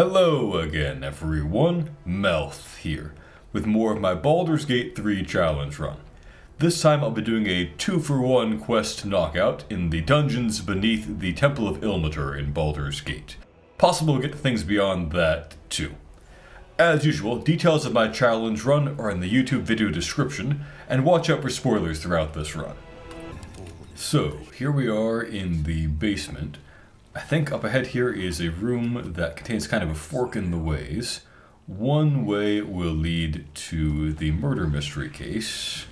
Hello again everyone, Melth here, with more of my Baldur's Gate 3 challenge run. This time I'll be doing a 2-for-1 quest knockout in the dungeons beneath the Temple of Ilmater in Baldur's Gate. Possible to get things beyond that too. As usual, details of my challenge run are in the YouTube video description, and watch out for spoilers throughout this run. So, here we are in the basement. I think up ahead here is a room that contains kind of a fork in the ways. One way will lead to the murder mystery case.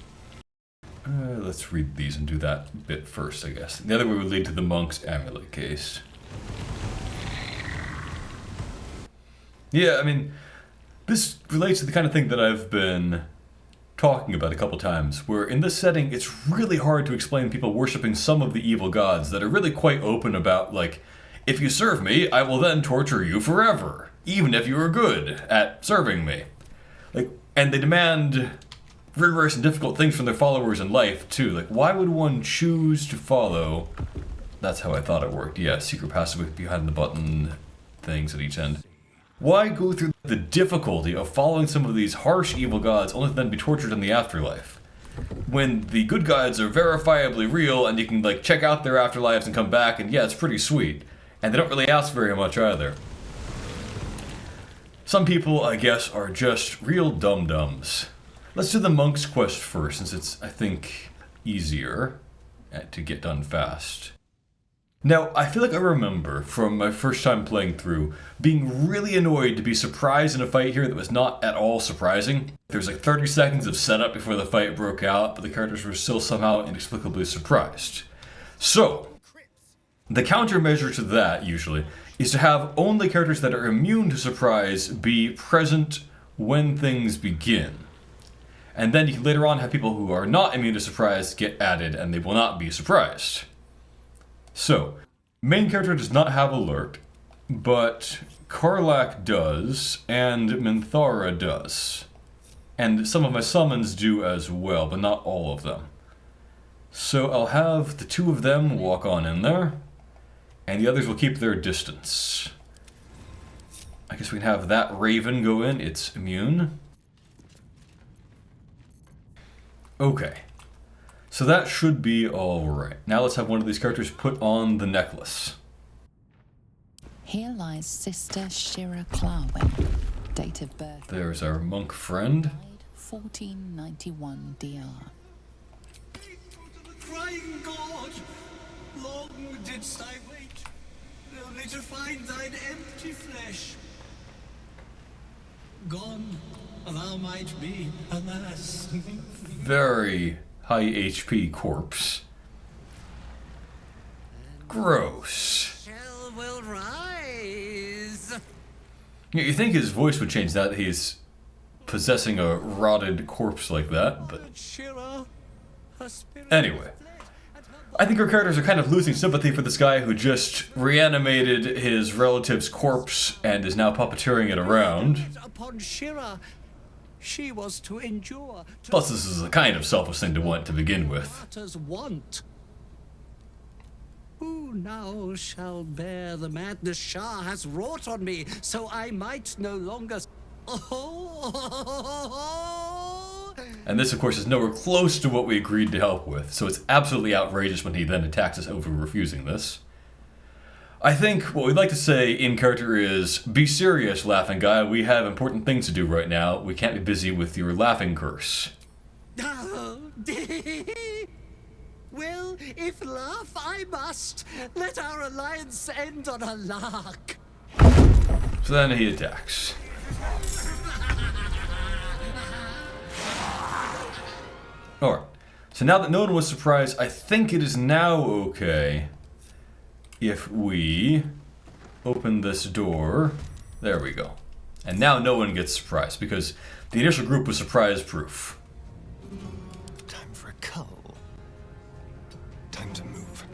Let's read these and do that bit first, I guess. The other way would lead to the monk's amulet case. Yeah, I mean, this relates to the kind of thing that I've been talking about a couple times, where in this setting it's really hard to explain people worshipping some of the evil gods that are really quite open about, like, if you serve me, I will then torture you forever, even if you are good at serving me. Like, and they demand rigorous and difficult things from their followers in life too. Like, why would one choose to follow? That's how I thought it worked. Yeah, secret passive with behind the button things at each end. Why go through the difficulty of following some of these harsh evil gods only to then be tortured in the afterlife? When the good gods are verifiably real and you can, like, check out their afterlives and come back, and yeah, it's pretty sweet. And they don't really ask very much either. Some people, I guess, are just real dum-dums. Let's do the monk's quest first, since it's, I think, easier to get done fast. Now, I feel like I remember from my first time playing through being really annoyed to be surprised in a fight here that was not at all surprising. There was like 30 seconds of setup before the fight broke out, but the characters were still somehow inexplicably surprised. So, the countermeasure to that, usually, is to have only characters that are immune to surprise be present when things begin. And then you can later on have people who are not immune to surprise get added and they will not be surprised. So, main character does not have alert, but Karlach does, and Minthara does. And some of my summons do as well, but not all of them. So I'll have the two of them walk on in there, and the others will keep their distance. I guess we can have that raven go in, it's immune. Okay. So that should be alright. Now let's have one of these characters put on the necklace. Here lies Sister Shira Clarwin, date of birth. There's our monk friend. 1491 DR. Crying God, long didst I wait, only to find thine empty flesh. Gone thou might be, alas. Very high HP corpse. Gross. Shall will rise. You think his voice would change that he's possessing a rotted corpse like that, but anyway. I think our characters are kind of losing sympathy for this guy who just reanimated his relative's corpse and is now puppeteering it around. Upon Shira, she was to endure. Plus, this is a kind of selfish thing to want to begin with. Want. Who now shall bear the madness Shah has wrought on me, so I might no longer. And this, of course, is nowhere close to what we agreed to help with, so it's absolutely outrageous when he then attacks us over refusing this. I think what we'd like to say in character is, be serious, laughing guy, we have important things to do right now. We can't be busy with your laughing curse. Well, if laugh I must, let our alliance end on a lark. So then he attacks. Alright, so now that no one was surprised, I think it is now okay if we open this door. There we go. And now no one gets surprised, because the initial group was surprise proof. Time for a cull. Time to move.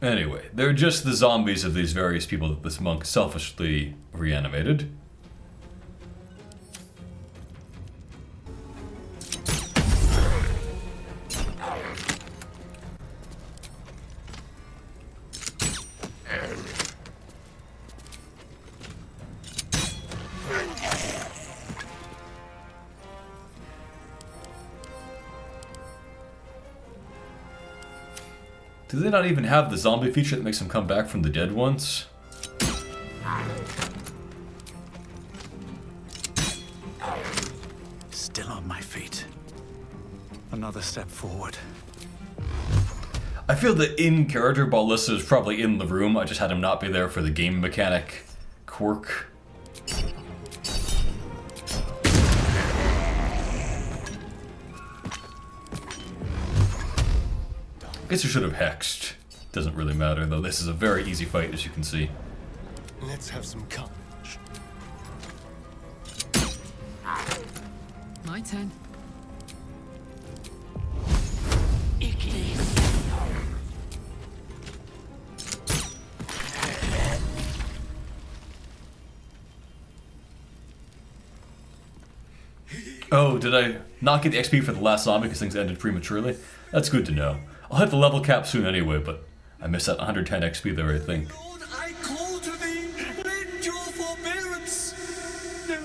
Anyway, they're just the zombies of these various people that this monk selfishly reanimated. Do they not even have the zombie feature that makes them come back from the dead once? Still on my feet. Another step forward. I feel that in character, Ballista is probably in the room. I just had him not be there for the game mechanic quirk. I guess you should have hexed. Doesn't really matter though. This is a very easy fight, as you can see. Let's have some courage. My turn. Oh, did I not get the XP for the last zombie because things ended prematurely? That's good to know. I'll hit the level cap soon anyway, but I missed that 110 XP there, I think. Lord, I call to thee, lend your forbearance. No.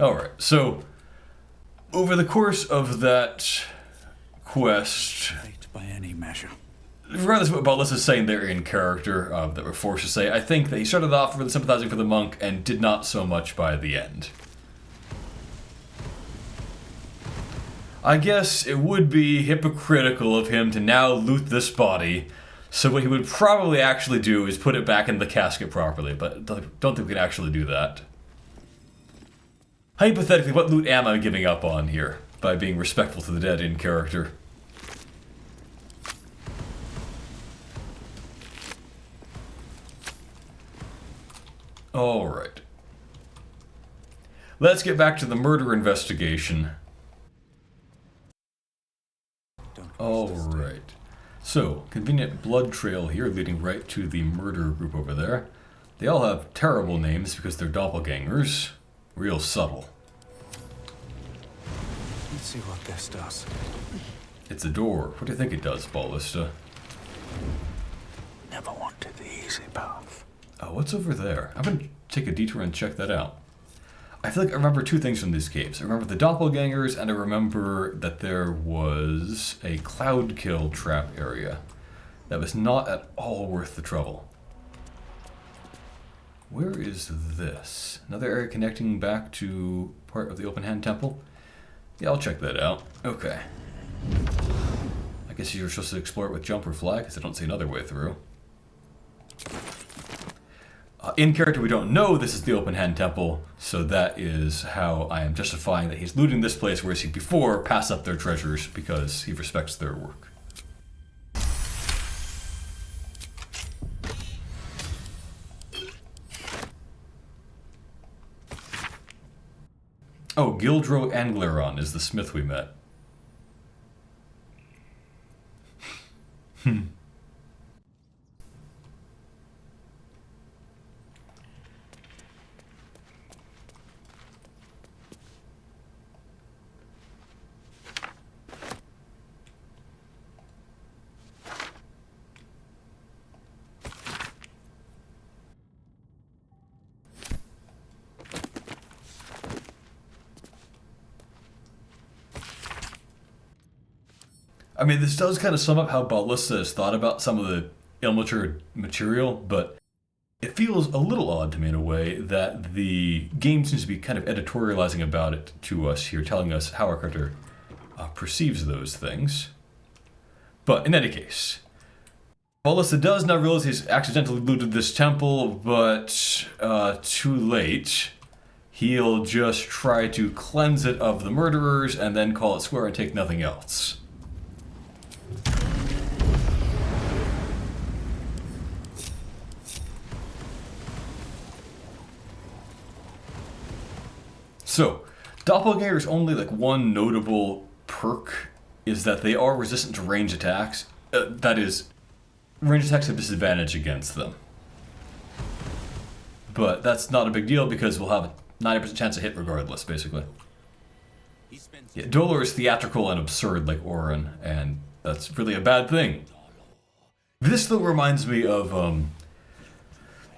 Alright, so over the course of that quest, Fate by any measure. regardless of what Baldur is saying there in character, that we're forced to say, I think that he started off really sympathizing for the monk and did not so much by the end. I guess it would be hypocritical of him to now loot this body, so what he would probably actually do is put it back in the casket properly, but don't think we can actually do that. Hypothetically, what loot am I giving up on here by being respectful to the dead in character? Alright. Let's get back to the murder investigation. Alright. So, convenient blood trail here leading right to the murder group over there. They all have terrible names because they're doppelgangers. Real subtle. Let's see what this does. It's a door. What do you think it does, Ballista? Never wanted the easy path. Oh, what's over there? I'm gonna take a detour and check that out. I feel like I remember two things from these caves. I remember the doppelgangers, and I remember that there was a cloud kill trap area that was not at all worth the trouble. Where is this? Another area connecting back to part of the open hand temple? Yeah, I'll check that out. Okay. I guess you're supposed to explore it with jump or fly, because I don't see another way through. In character, we don't know this is the open hand temple, so that is how I am justifying that he's looting this place, whereas he before passed up their treasures because he respects their work. Oh, Gildro Angleron is the smith we met. I mean, this does kind of sum up how Ballista has thought about some of the immature material, but it feels a little odd to me in a way that the game seems to be kind of editorializing about it to us here, telling us how our character perceives those things. But in any case, Ballista does now realize he's accidentally looted this temple, but too late. He'll just try to cleanse it of the murderers and then call it square and take nothing else. So, Doppelganger's only one notable perk is that they are resistant to range attacks. That is, range attacks have disadvantage against them. But that's not a big deal because we'll have a 90% chance to hit regardless, basically. Yeah, Dolor is theatrical and absurd like Orin, and that's really a bad thing. This though reminds me of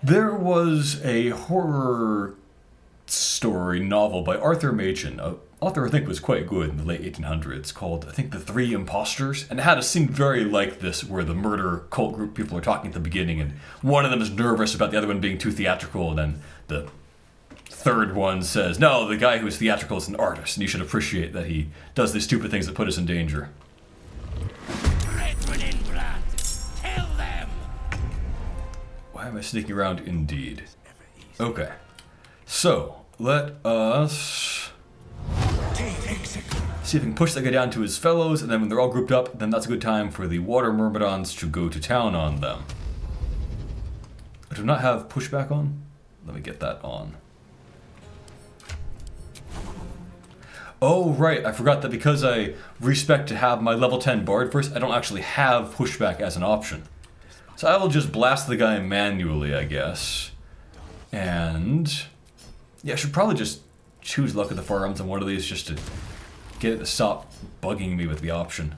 There was a horror story novel by Arthur Machen. Author I think was quite good in the late 1800s, called I think The Three Impostors, and it had a scene very like this where the murder cult group people are talking at the beginning and one of them is nervous about the other one being too theatrical, and then the third one says, no, the guy who's theatrical is an artist and you should appreciate that he does these stupid things that put us in danger. Red in blood. Kill them. Why am I sneaking around indeed? Okay, so let us see if we can push that guy down to his fellows, and then when they're all grouped up, then that's a good time for the water myrmidons to go to town on them. I do not have pushback on. Let me get that on. Oh, right, I forgot that because I respec to have my level 10 bard first, I don't actually have pushback as an option. So I will just blast the guy manually, I guess. And yeah, I should probably just choose Luck of the Firearms on one of these just to get it to stop bugging me with the option.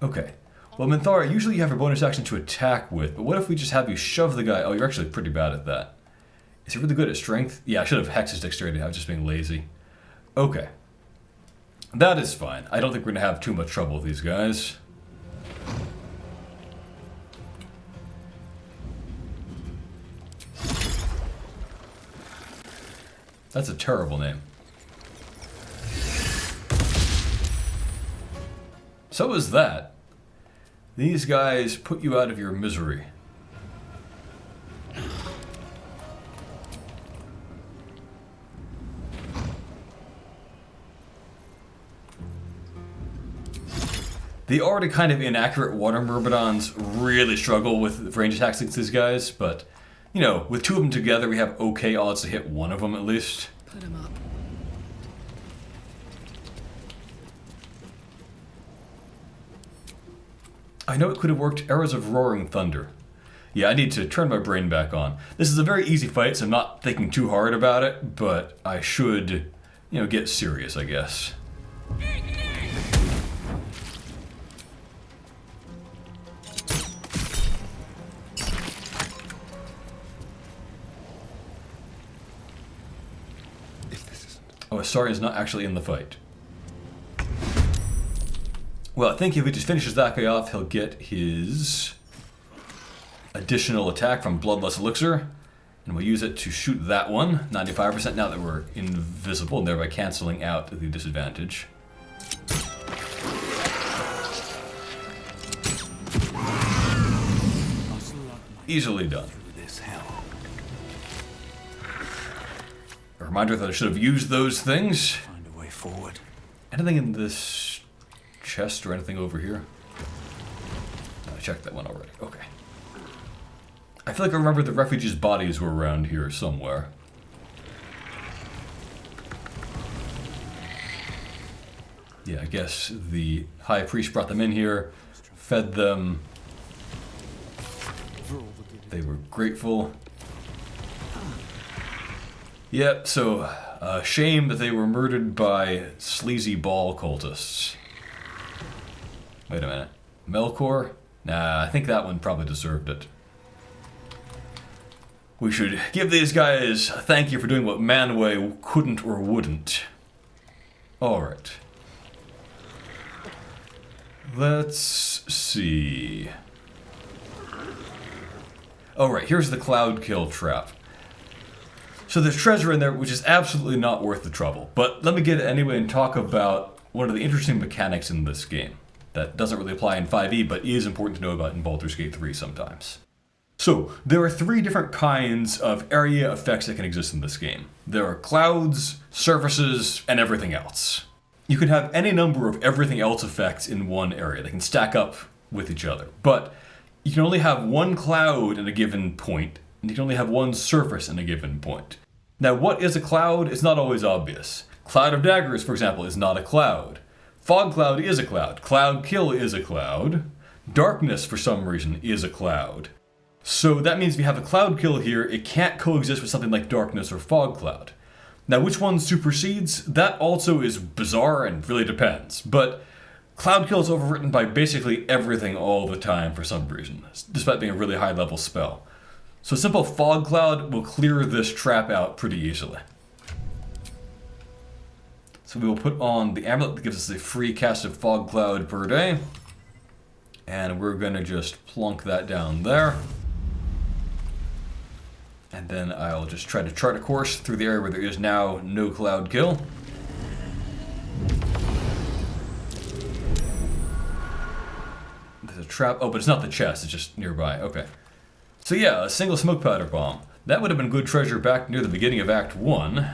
Okay. Well, Minthara, usually you have your bonus action to attack with, but what if we just have you shove the guy? Oh, you're actually pretty bad at that. Is he really good at strength? Yeah, I should have hexed his dexterity. I was just being lazy. Okay. That is fine. I don't think we're going to have too much trouble with these guys. That's a terrible name. So is that. These guys put you out of your misery. The already kind of inaccurate water myrmidons really struggle with range attacks against these guys, but, you know, with two of them together, we have okay odds to hit one of them at least. Put him up. I know it could have worked. Arrows of Roaring Thunder. Yeah, I need to turn my brain back on. This is a very easy fight, so I'm not thinking too hard about it, but I should, you know, get serious, I guess. Oh, Asari's not actually in the fight. Well, I think if he just finishes that guy off, he'll get his additional attack from Bloodlust Elixir, and we'll use it to shoot that one, 95% now that we're invisible, and thereby canceling out the disadvantage. Easily done. A reminder that I should have used those things. Find a way forward. Anything in this chest or anything over here? No, I checked that one already. Okay. I feel like I remember the refugees' bodies were around here somewhere. Yeah, I guess the High Priest brought them in here, fed them. They were grateful. Yep, so shame that they were murdered by sleazy ball cultists. Wait a minute. Melkor? Nah, I think that one probably deserved it. We should give these guys a thank you for doing what Manwë couldn't or wouldn't. Alright. Let's see. Alright, here's the Cloud Kill trap. So there's treasure in there, which is absolutely not worth the trouble. But let me get it anyway and talk about one of the interesting mechanics in this game that doesn't really apply in 5e, but is important to know about in Baldur's Gate 3 sometimes. So, there are three different kinds of area effects that can exist in this game. There are clouds, surfaces, and everything else. You can have any number of everything else effects in one area. They can stack up with each other. But you can only have one cloud in a given point, and you can only have one surface in a given point. Now, what is a cloud is not always obvious. Cloud of Daggers, for example, is not a cloud. Fog Cloud is a cloud. Cloud Kill is a cloud. Darkness, for some reason, is a cloud. So that means if you have a Cloud Kill here, it can't coexist with something like Darkness or Fog Cloud. Now, which one supersedes? That also is bizarre and really depends. But Cloud Kill is overwritten by basically everything all the time for some reason, despite being a really high-level spell. So a simple fog cloud will clear this trap out pretty easily. So we will put on the amulet that gives us a free cast of fog cloud per day. And we're going to just plunk that down there. And then I'll just try to chart a course through the area where there is now no cloud kill. There's a trap. Oh, but it's not the chest, it's just nearby. Okay. So yeah, a single smoke powder bomb. That would have been good treasure back near the beginning of Act 1.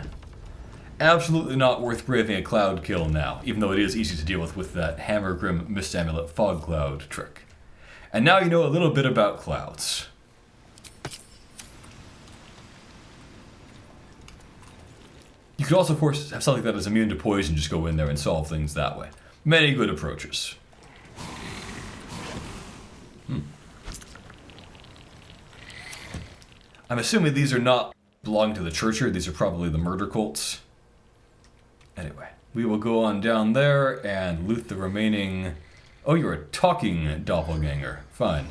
Absolutely not worth braving a cloud kill now, even though it is easy to deal with that Hammer Grim Mist Amulet fog cloud trick. And now you know a little bit about clouds. You could also, of course, have something that is immune to poison, just go in there and solve things that way. Many good approaches. I'm assuming these are not belonging to the church here. These are probably the murder cults. Anyway, we will go on down there and loot the remaining... Oh, you're a talking doppelganger. Fine.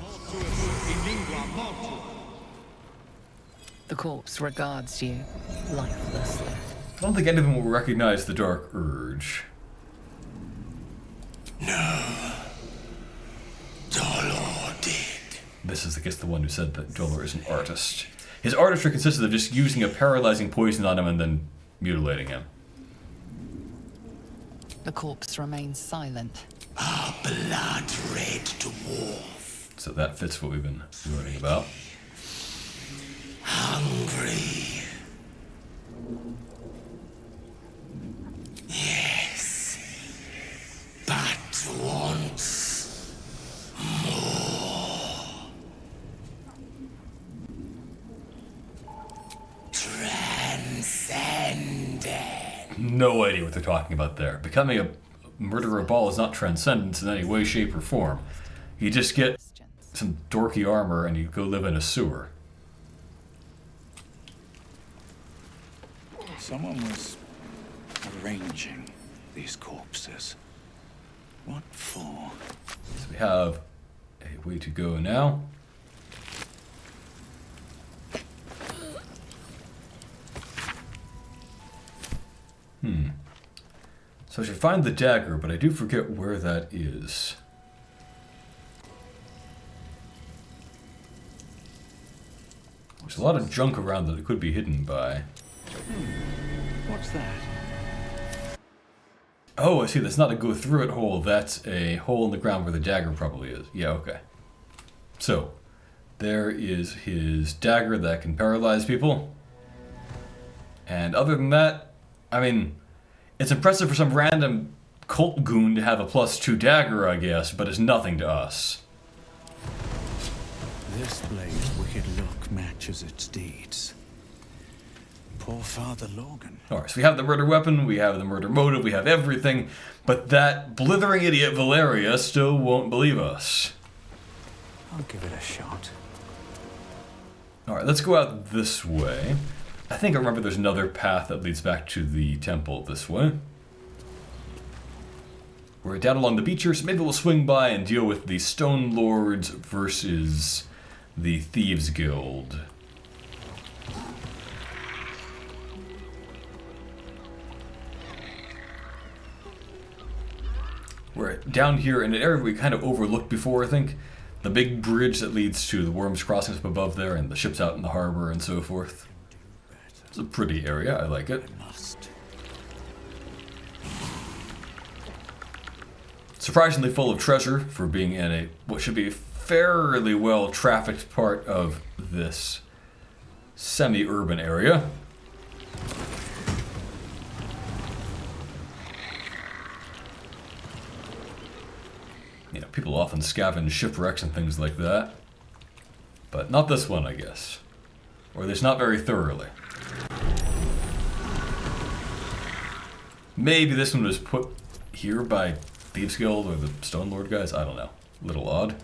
The corpse regards you lifelessly. I don't think any of them will recognize the Dark Urge. No. Dolor did. This is, I guess, the one who said that Dolor is an artist. His artistry consisted of just using a paralyzing poison on him and then mutilating him. The corpse remains silent. Our blood red dwarf. So that fits what we've been learning about. Hungry. Yes. But wants more. Transcendent. No idea what they're talking about there. Becoming a murderer ball is not transcendence in any way, shape, or form. You just get some dorky armor and you go live in a sewer. Someone was arranging these corpses. What for? So we have a way to go now. So I should find the dagger, but I do forget where that is. There's a lot of junk around that it could be hidden by. What's that? Oh, I see. That's not a go through it hole. That's a hole in the ground where the dagger probably is. Yeah, okay. So, there is his dagger that can paralyze people. And other than that, I mean, it's impressive for some random cult goon to have a +2 dagger, I guess, but it's nothing to us. This blade's wicked look matches its deeds. Poor Father Logan. Alright, so we have the murder weapon, we have the murder motive, we have everything, but that blithering idiot Valeria still won't believe us. I'll give it a shot. Alright, let's go out this way. I think I remember there's another path that leads back to the temple this way. We're down along the beach here, so maybe we'll swing by and deal with the Stone Lords versus the Thieves Guild. We're down here in an area we kind of overlooked before, I think. The big bridge that leads to the Worms Crossing up above there, and the ships out in the harbor and so forth. It's a pretty area, I like it. Surprisingly full of treasure for being in a what should be a fairly well trafficked part of this semi-urban area. You know, people often scavenge shipwrecks and things like that. But not this one, I guess. Or at least not very thoroughly. Maybe this one was put here by Thieves Guild or the Stone Lord guys? I don't know. A little odd.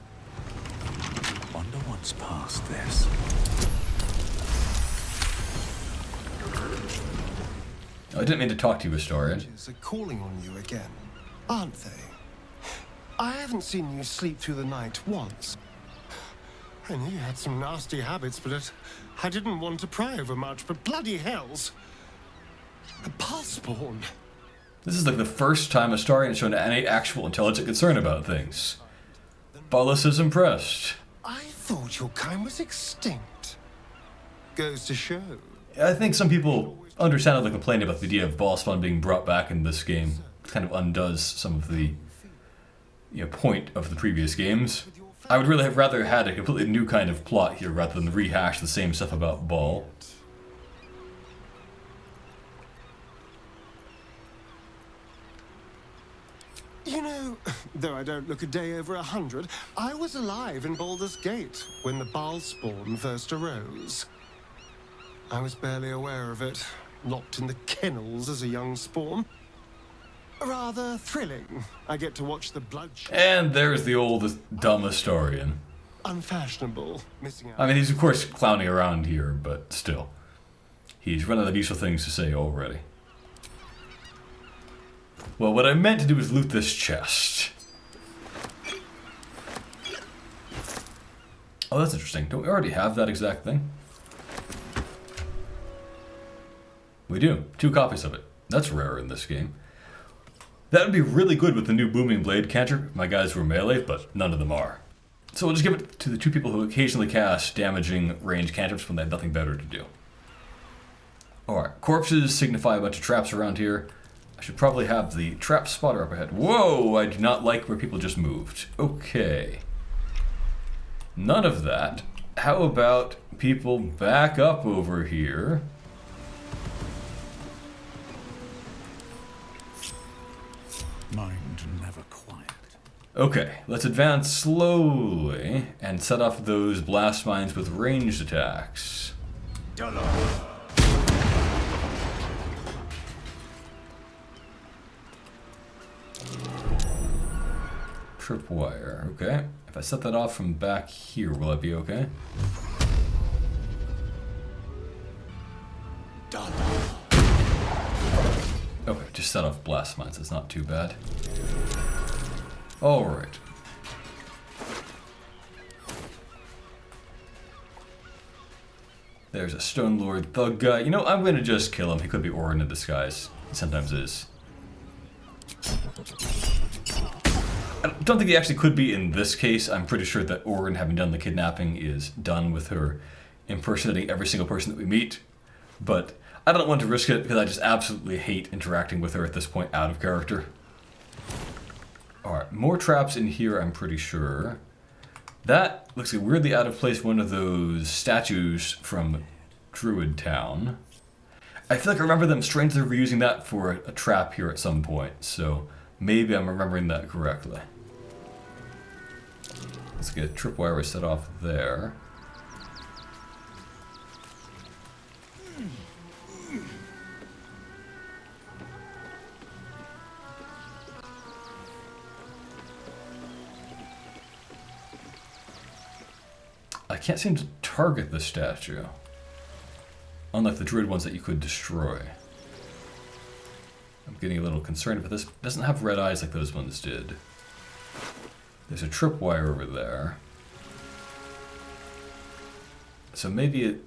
Wonder what's past this. Oh, I didn't mean to talk to you, Astarion. Are calling on you again, aren't they? I haven't seen you sleep through the night once. I knew you had some nasty habits, but I didn't want to pry over much, but bloody hells. A pulse spawn. This is like the first time Astarion has shown any actual intelligent concern about things. Baldur is impressed. I thought your kind was extinct. Goes to show. I think some people understandably complain about the idea of ball spawn being brought back in this game. It kind of undoes some of the point of the previous games. I would really have rather had a completely new kind of plot here rather than rehash the same stuff about Ball. You know, though I don't look a day over 100, I was alive in Baldur's Gate when the Baal spawn first arose. I was barely aware of it, locked in the kennels as a young spawn. Rather thrilling. I get to watch the bloodshed. And there's the old dumb Astarion. Unfashionable. Missing out. I mean, he's of course clowning around here, but still. He's run out of useful things to say already. Well, what I meant to do was loot this chest. Oh, that's interesting. Don't we already have that exact thing? We do. 2 copies of it. That's rare in this game. That would be really good with the new Booming Blade cantrip. My guys were melee, but none of them are. So we'll just give it to the 2 people who occasionally cast damaging range cantrips when they have nothing better to do. Alright, corpses signify a bunch of traps around here. I should probably have the trap spotter up ahead. Whoa, I do not like where people just moved. Okay. None of that. How about people back up over here? Mind never quiet. Okay, let's advance slowly and set off those blast mines with ranged attacks. Tripwire, okay. If I set that off from back here, will that be okay? Okay, just set off blast mines, it's not too bad. Alright. There's a Stone Lord thug guy. You know, I'm gonna just kill him. He could be Orin in disguise. He sometimes is. I don't think he actually could be in this case. I'm pretty sure that Orin, having done the kidnapping, is done with her impersonating every single person that we meet. But I don't want to risk it because I just absolutely hate interacting with her at this point out of character. Alright, more traps in here, I'm pretty sure. That looks like weirdly out of place, one of those statues from Druid Town. I feel like I remember them strangely reusing that for a trap here at some point, so maybe I'm remembering that correctly. Let's get a tripwire set off there. I can't seem to target the statue, unlike the druid ones that you could destroy. I'm getting a little concerned, but this doesn't have red eyes like those ones did. There's a tripwire over there. So maybe it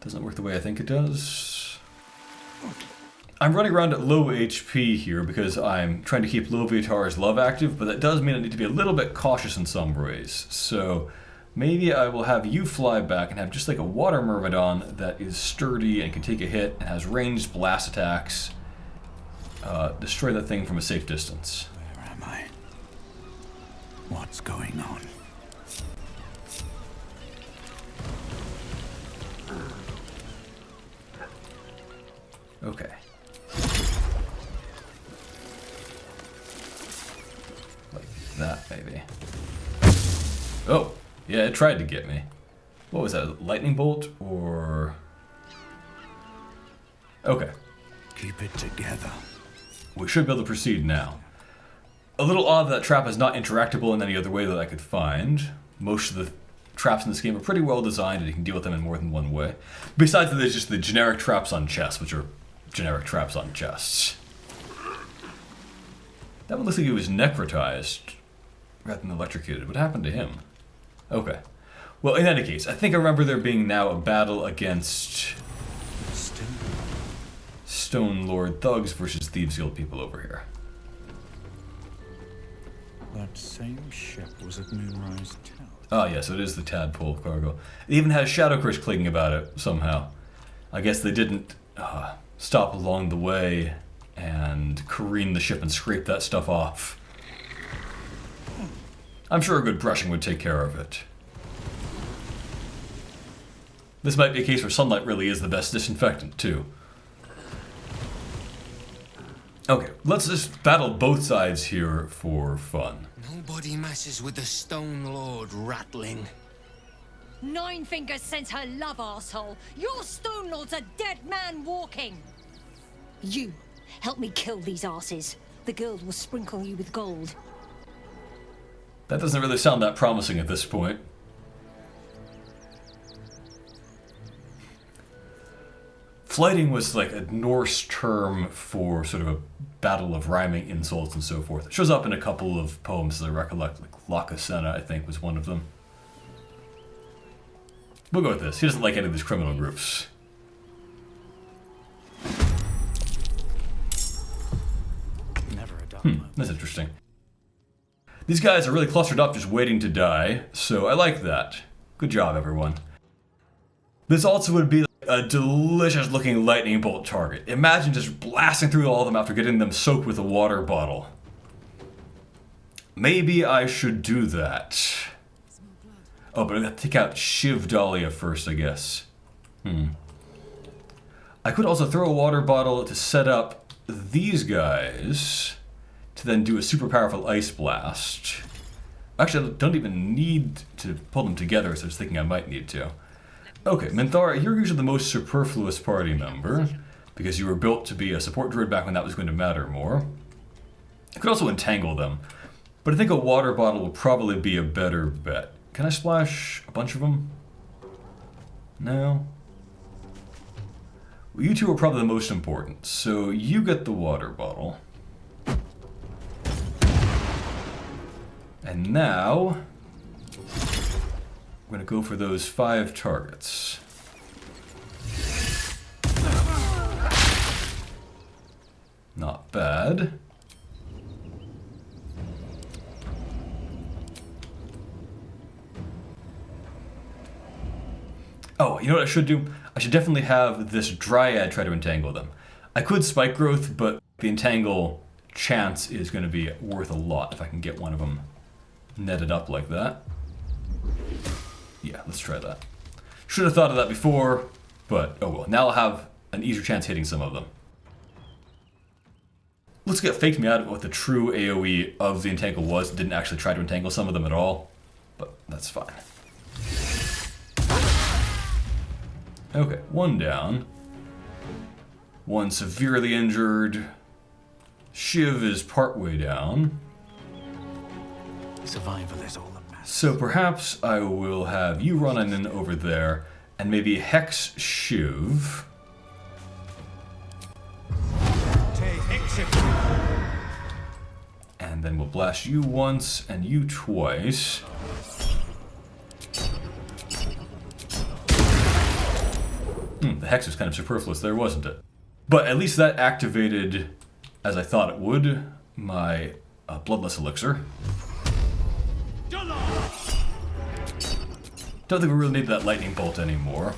doesn't work the way I think it does. I'm running around at low HP here because I'm trying to keep Loviatar's love active, but that does mean I need to be a little bit cautious in some ways. So maybe I will have you fly back and have just like a water myrmidon that is sturdy and can take a hit and has ranged blast attacks. Destroy that thing from a safe distance. Where am I? What's going on? Okay. Like that, maybe. Oh! Yeah, it tried to get me. What was that, a lightning bolt, or... Okay. Keep it together. We should be able to proceed now. A little odd that trap is not interactable in any other way that I could find. Most of the traps in this game are pretty well designed and you can deal with them in more than one way. Besides that, there's just the generic traps on chests, which are generic traps on chests. That one looks like he was necrotized rather than electrocuted. What happened to him? Okay. Well, in any case, I think I remember there being now a battle against Stone Lord thugs versus Thieves Guild people over here. That same ship was at Moonrise Tower. Oh, yes, it is the Tadpole cargo. It even has Shadow Curse clinging about it somehow. I guess they didn't stop along the way and careen the ship and scrape that stuff off. I'm sure a good brushing would take care of it. This might be a case where sunlight really is the best disinfectant, too. Okay, let's just battle both sides here for fun. Nobody messes with the Stone Lord, ratling. Nine Fingers sends her love, arsehole. Your Stone Lord's a dead man walking. You, help me kill these arses. The guild will sprinkle you with gold. That doesn't really sound that promising at this point. Flighting was like a Norse term for sort of a battle of rhyming insults and so forth. It shows up in a couple of poems as I recollect, like Lakasena, I think, was one of them. We'll go with this. He doesn't like any of these criminal groups. Never a done. That's interesting. These guys are really clustered up just waiting to die, so I like that. Good job, everyone. This also would be a delicious looking lightning bolt target. Imagine just blasting through all of them after getting them soaked with a water bottle. Maybe I should do that. Oh, but I gotta take out Shiv Dahlia first, I guess. I could also throw a water bottle to set up these guys to then do a super powerful ice blast. Actually, I don't even need to pull them together, so I was thinking I might need to. Okay, Minthara, you're usually the most superfluous party member, because you were built to be a support druid back when that was going to matter more. I could also entangle them, but I think a water bottle will probably be a better bet. Can I splash a bunch of them? No? Well, you two are probably the most important, so you get the water bottle. And now, we're going to go for those 5 targets. Not bad. Oh, you know what I should do? I should definitely have this Dryad try to entangle them. I could Spike Growth, but the entangle chance is going to be worth a lot if I can get one of them netted up like that. Yeah, let's try that. Should have thought of that before, but oh well. Now I'll have an easier chance hitting some of them. Looks like it faked me out of what the true AoE of the entangle was. It didn't actually try to entangle some of them at all, but that's fine. Okay, 1 down. 1 severely injured. Shiv is partway down. Survival is all that matters. So perhaps I will have you run in over there, and maybe Hex Shiv. And then we'll blast you once and you twice. The Hex was kind of superfluous there, wasn't it? But at least that activated, as I thought it would, my Bloodless Elixir. Don't think we really need that lightning bolt anymore.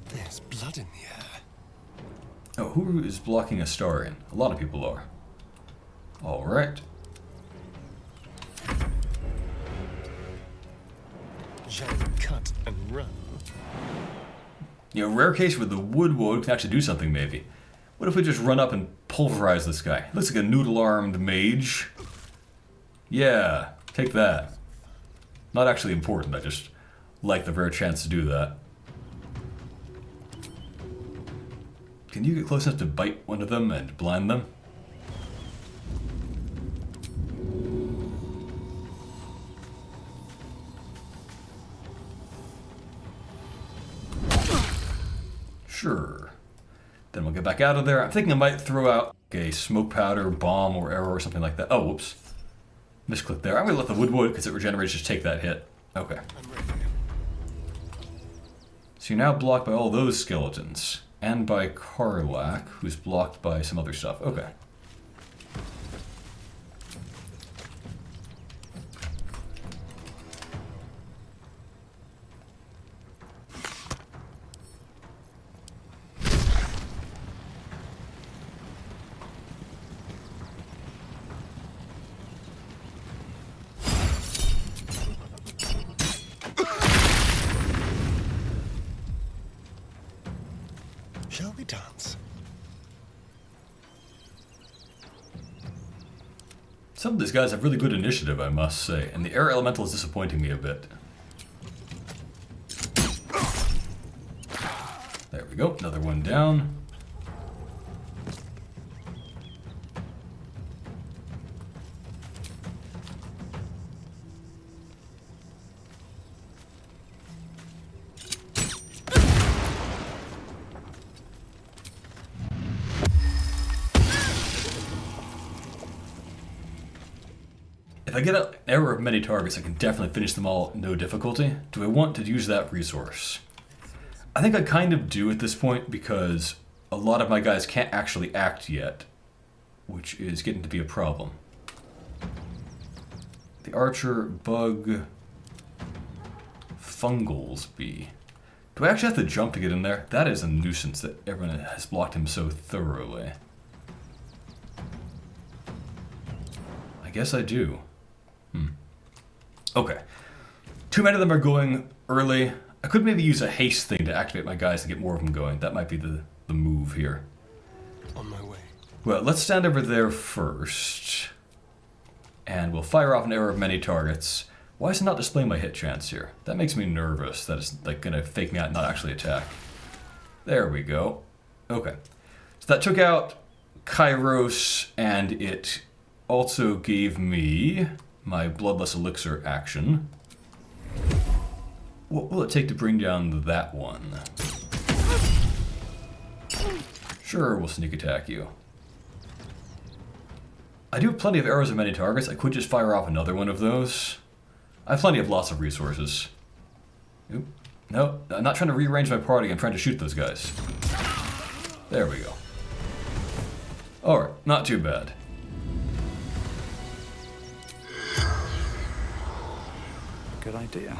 There's blood in the air. Oh, who is blocking a star in? A lot of people are. Alright. Shall we cut and run? You know, rare case where the wood can actually do something maybe. What if we just run up and pulverize this guy? Looks like a noodle-armed mage. Yeah, take that. Not actually important, I just like the rare chance to do that. Can you get close enough to bite one of them and blind them? Sure. Then we'll get back out of there. I'm thinking I might throw out a smoke powder, bomb, or arrow or something like that. Oh, whoops. Misclick there. I'm going to let the wood because it regenerates just take that hit. Okay. I'm ready. So you're now blocked by all those skeletons. And by Karlak, who's blocked by some other stuff. Okay. Shall we dance? Some of these guys have really good initiative, I must say, and the air elemental is disappointing me a bit. There we go, another one down. If I get an error of many targets, I can definitely finish them all no difficulty. Do I want to use that resource? I think I kind of do at this point because a lot of my guys can't actually act yet, which is getting to be a problem. The archer, bug, fungals bee. Do I actually have to jump to get in there? That is a nuisance that everyone has blocked him so thoroughly. I guess I do. Okay. Too many of them are going early. I could maybe use a haste thing to activate my guys and get more of them going. That might be the move here. On my way. Well, let's stand over there first. And we'll fire off an arrow of many targets. Why is it not displaying my hit chance here? That makes me nervous that it's like gonna fake me out and not actually attack. There we go. Okay. So that took out Kairos, and it also gave me my Bloodless Elixir action. What will it take to bring down that one? Sure, we'll sneak attack you. I do have plenty of arrows of many targets. I could just fire off another one of those. I have plenty of lots of resources. Oop. No, I'm not trying to rearrange my party. I'm trying to shoot those guys. There we go. Alright, not too bad. Good idea.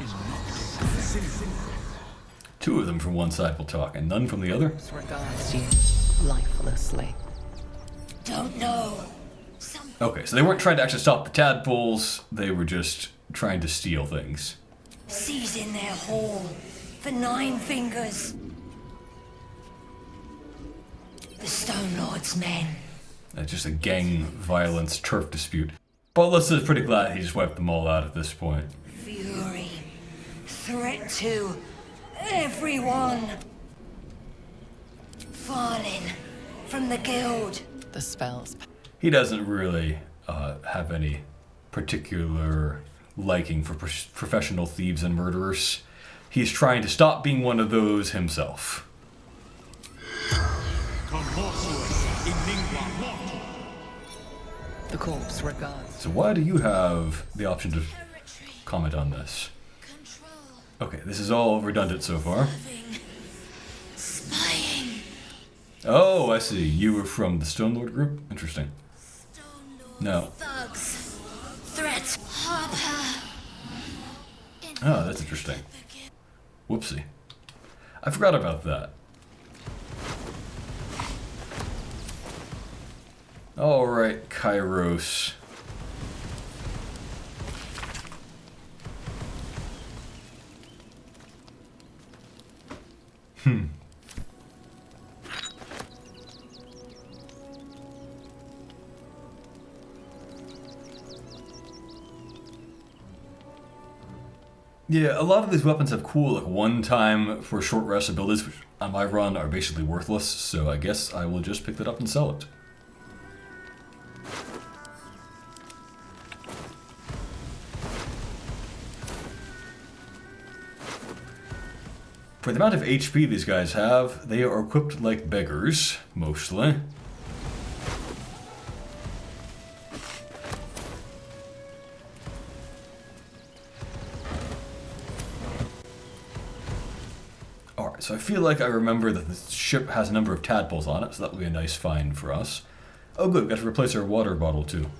Two of them from one side will talk, and none from the other? Regards you lifelessly. Don't know. Some Okay, so they weren't trying to actually stop the tadpoles, they were just trying to steal things. seas in their hall for 9 fingers. The Stone Lord's men. Just a gang violence turf dispute. But let's say pretty glad he just wiped them all out at this point. Fury. Threat to everyone. Fallen from the guild. The spells. He doesn't really have any particular liking for professional thieves and murderers. He's trying to stop being one of those himself. The corpse regards. So why do you have the option to comment on this? Okay, this is all redundant so far. Spying. Oh, I see. You were from the Stone Lord group? Interesting. No. Thugs. Threats. Harper. Oh, that's interesting. Whoopsie. I forgot about that. Alright, Kairos. Yeah, a lot of these weapons have cool, like, one-time for short rest abilities, which on my run are basically worthless, so I guess I will just pick that up and sell it. For the amount of HP these guys have, they are equipped like beggars, mostly. So I feel like I remember that the ship has a number of tadpoles on it, so that would be a nice find for us. Oh good, we've got to replace our water bottle too.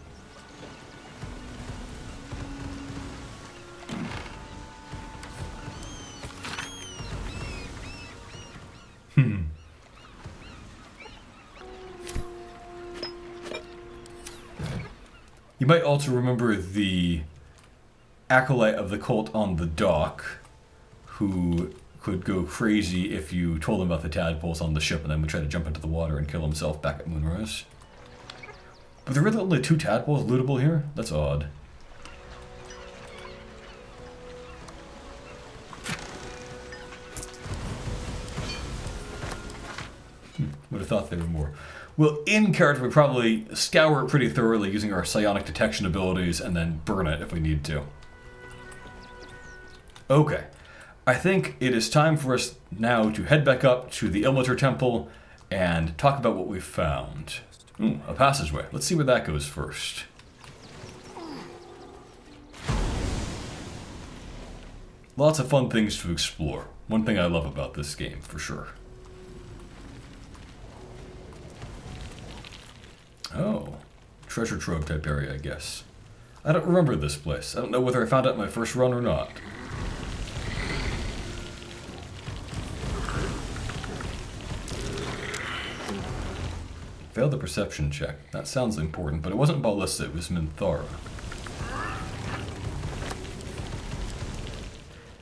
You might also remember the acolyte of the cult on the dock, who could go crazy if you told him about the tadpoles on the ship and then would try to jump into the water and kill himself back at Moonrise. But there are really only 2 tadpoles lootable here? That's odd. Would have thought there were more. Well, in character, we probably scour it pretty thoroughly using our psionic detection abilities and then burn it if we need to. Okay. I think it is time for us now to head back up to the Ilmater Temple and talk about what we've found. Ooh, a passageway. Let's see where that goes first. Lots of fun things to explore. One thing I love about this game, for sure. Oh, treasure trove type area, I guess. I don't remember this place. I don't know whether I found it in my first run or not. Failed the perception check. That sounds important, but it wasn't Ballista, it was Minthara.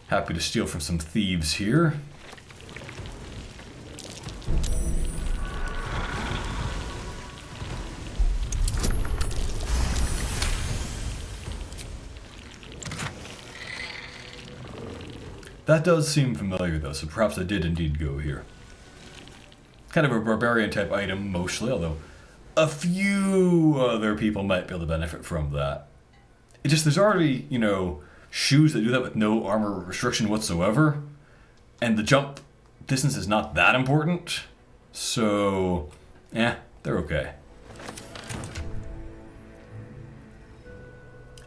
Happy to steal from some thieves here. That does seem familiar though, so perhaps I did indeed go here. Kind of a barbarian type item mostly, although a few other people might be able to benefit from that. It just, there's already, you know, shoes that do that with no armor restriction whatsoever, and the jump distance is not that important, so, yeah, they're okay.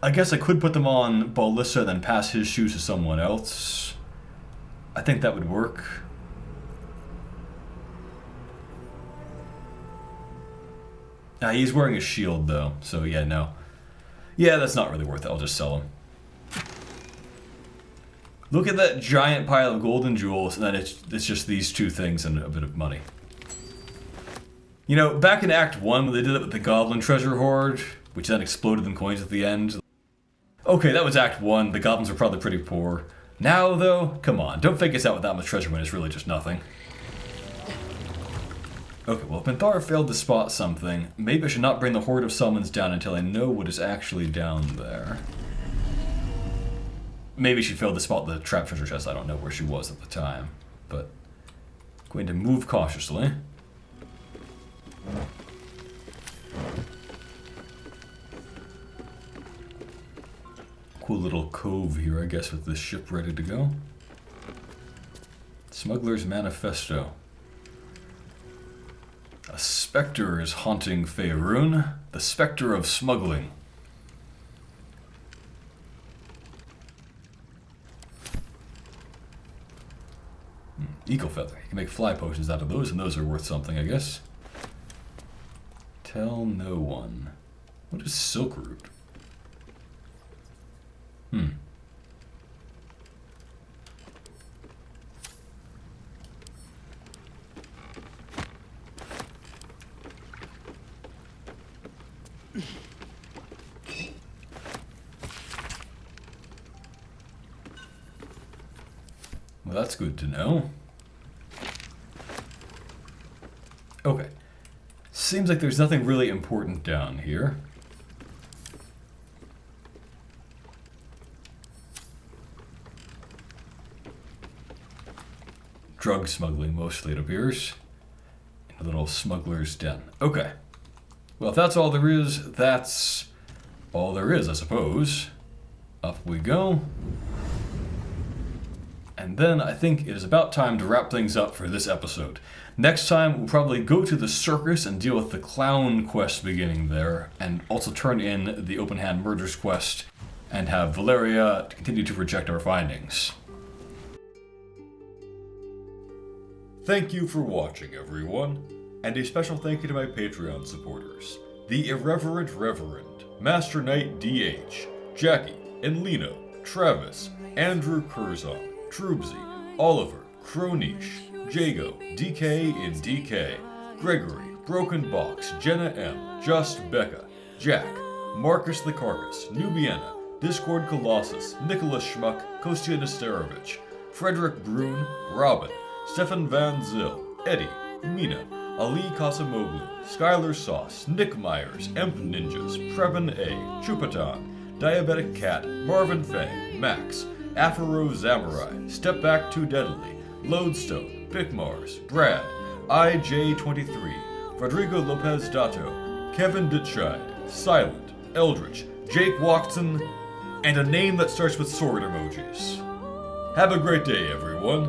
I guess I could put them on Ballista and then pass his shoes to someone else. I think that would work. He's wearing a shield though, so yeah, no. Yeah, that's not really worth it, I'll just sell him. Look at that giant pile of golden jewels, and then it's just these 2 things and a bit of money. You know, back in Act 1 when they did it with the Goblin Treasure Hoard, which then exploded in coins at the end. Okay, that was Act 1, the goblins were probably pretty poor. Now though, come on, don't fake us out with that much treasure when it's really just nothing. Okay, well, if Minthara failed to spot something, maybe I should not bring the Horde of Summons down until I know what is actually down there. Maybe she failed to spot the trap treasure chest, I don't know where she was at the time. But, I'm going to move cautiously. Cool little cove here, I guess, with this ship ready to go. Smuggler's Manifesto. A spectre is haunting Faerun, the spectre of smuggling. Eagle feather. You can make fly potions out of those, and those are worth something, I guess. Tell no one. What is silk root? Well, that's good to know. Okay. Seems like there's nothing really important down here. Drug smuggling, mostly, it appears. In a little smuggler's den. Okay. Well, if that's all there is, that's all there is, I suppose. Up we go. And then I think it is about time to wrap things up for this episode. Next time, we'll probably go to the circus and deal with the clown quest beginning there, and also turn in the open hand murders quest, and have Valeria continue to reject our findings. Thank you for watching, everyone. And a special thank you to my Patreon supporters. The Irreverent Reverend, Master Knight DH, Jackie and Lino, Travis, Andrew Curzon, Troubsy, Oliver, Croniche, Jago, DK in DK, Gregory, Broken Box, Jenna M, Just Becca, Jack, Marcus the Carcass, Nubiana, Discord Colossus, Nicholas Schmuck, Kostya Nesterovich, Frederick Brune, Robin, Stefan Van Zyl, Eddie, Mina, Ali Kasamoglu, Skylar Sauce, Nick Myers, Emp Ninjas, Preben A, Chupatan, Diabetic Cat, Marvin Fang, Max, Afro Samurai, Step Back Too Deadly, Lodestone, Bickmars, Brad, IJ23, Rodrigo Lopez Dato, Kevin Ditchide, Silent, Eldritch, Jake Watson, and a name that starts with sword emojis. Have a great day, everyone.